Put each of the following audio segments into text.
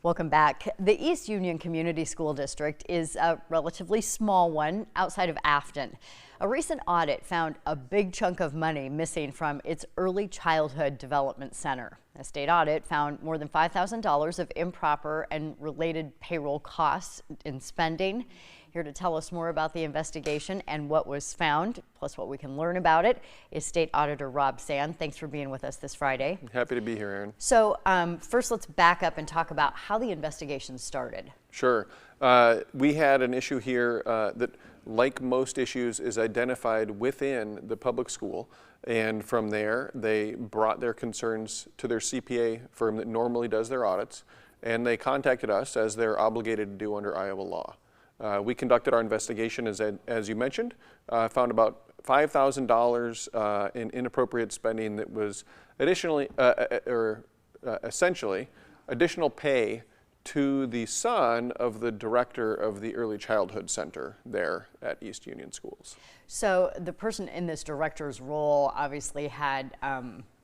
Welcome back. The East Union Community School District is a relatively small one outside of Afton. A recent audit found a big chunk of money missing from its Early Childhood Development Center. A state audit found more than $5,000 of improper and related payroll costs in spending. Here to tell us more about the investigation and what was found, plus what we can learn about it, is State Auditor Rob Sand. Thanks for being with us this Friday. Happy to be here, Aaron. So first let's back up and talk about how the investigation started. Sure. We had an issue here that, like most issues, is identified within the public school. And from there, they brought their concerns to their CPA firm that normally does their audits. And they contacted us, as they're obligated to do under Iowa law. We conducted our investigation, as you mentioned, found about $5,000 in inappropriate spending that was essentially additional pay to the son of the director of the Early Childhood Center there at East Union Schools. So the person in this director's role obviously had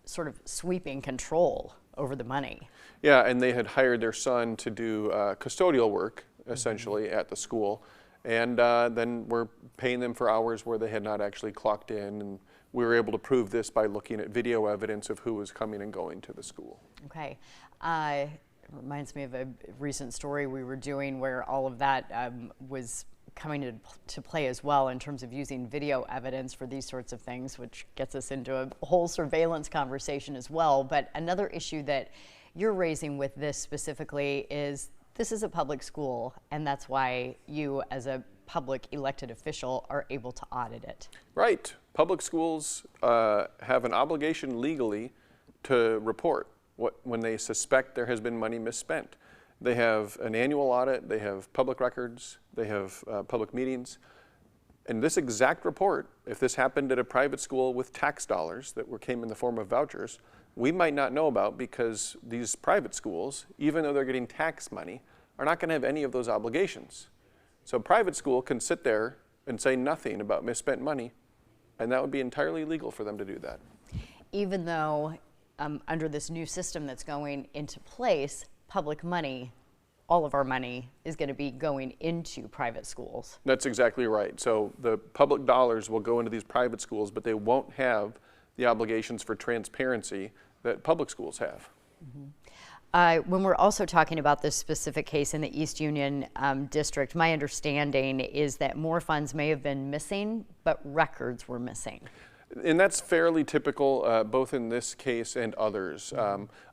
sort of sweeping control over the money. Yeah, and they had hired their son to do custodial work, essentially, at the school. And then we're paying them for hours where they had not actually clocked in. And we were able to prove this by looking at video evidence of who was coming and going to the school. Okay. It reminds me of a recent story we were doing where all of that was coming to play as well in terms of using video evidence for these sorts of things, which gets us into a whole surveillance conversation as well. But another issue that you're raising with this specifically is this is a public school, and that's why you, as a public elected official, are able to audit it. Right. Public schools have an obligation legally to report when they suspect there has been money misspent. They have an annual audit, they have public records, they have public meetings. And this exact report, if this happened at a private school with tax dollars that came in the form of vouchers, we might not know about, because these private schools, even though they're getting tax money, are not going to have any of those obligations. So a private school can sit there and say nothing about misspent money, and that would be entirely legal for them to do that. Even though under this new system that's going into place, public money, all of our money, is going to be going into private schools. That's exactly right. So the public dollars will go into these private schools, but they won't have the obligations for transparency that public schools have. Mm-hmm. When we're also talking about this specific case in the East Union district, my understanding is that more funds may have been missing, but records were missing. And that's fairly typical, both in this case and others.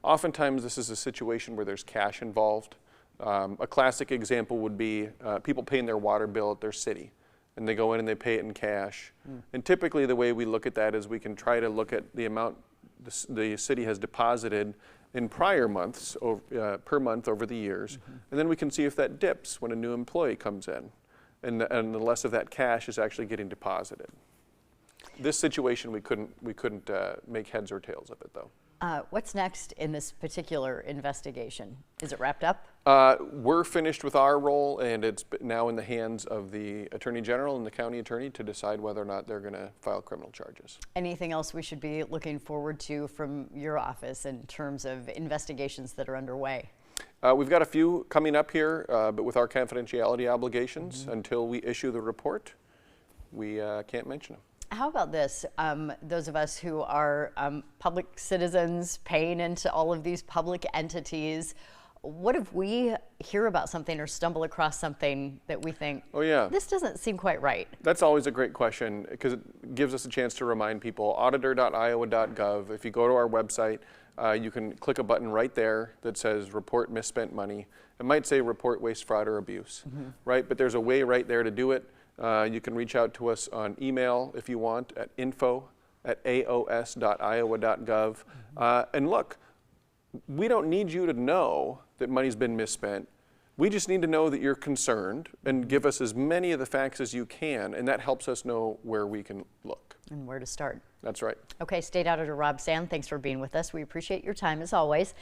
Oftentimes this is a situation where there's cash involved. A classic example would be people paying their water bill at their city, and they go in and they pay it in cash. And typically the way we look at that is we can try to look at the amount the city has deposited in prior months, per month over the years, and then we can see if that dips when a new employee comes in, and the less of that cash is actually getting deposited. This situation, we couldn't make heads or tails of it, though. What's next in this particular investigation? Is it wrapped up? We're finished with our role, and it's now in the hands of the Attorney General and the County Attorney to decide whether or not they're going to file criminal charges. Anything else we should be looking forward to from your office in terms of investigations that are underway? We've got a few coming up here, but with our confidentiality obligations, until we issue the report, we can't mention them. How about this? Those of us who are public citizens paying into all of these public entities, what if we hear about something or stumble across something that we think, oh yeah, this doesn't seem quite right? That's always a great question, because it gives us a chance to remind people. Auditor.iowa.gov. If you go to our website, you can click a button right there that says report misspent money. It might say report waste, fraud, or abuse, right? But there's a way right there to do it. You can reach out to us on email if you want at info@aos.iowa.gov. And look, we don't need you to know that money's been misspent. We just need to know that you're concerned and give us as many of the facts as you can, and that helps us know where we can look. And where to start. That's right. Okay, State Auditor Rob Sand, thanks for being with us. We appreciate your time as always.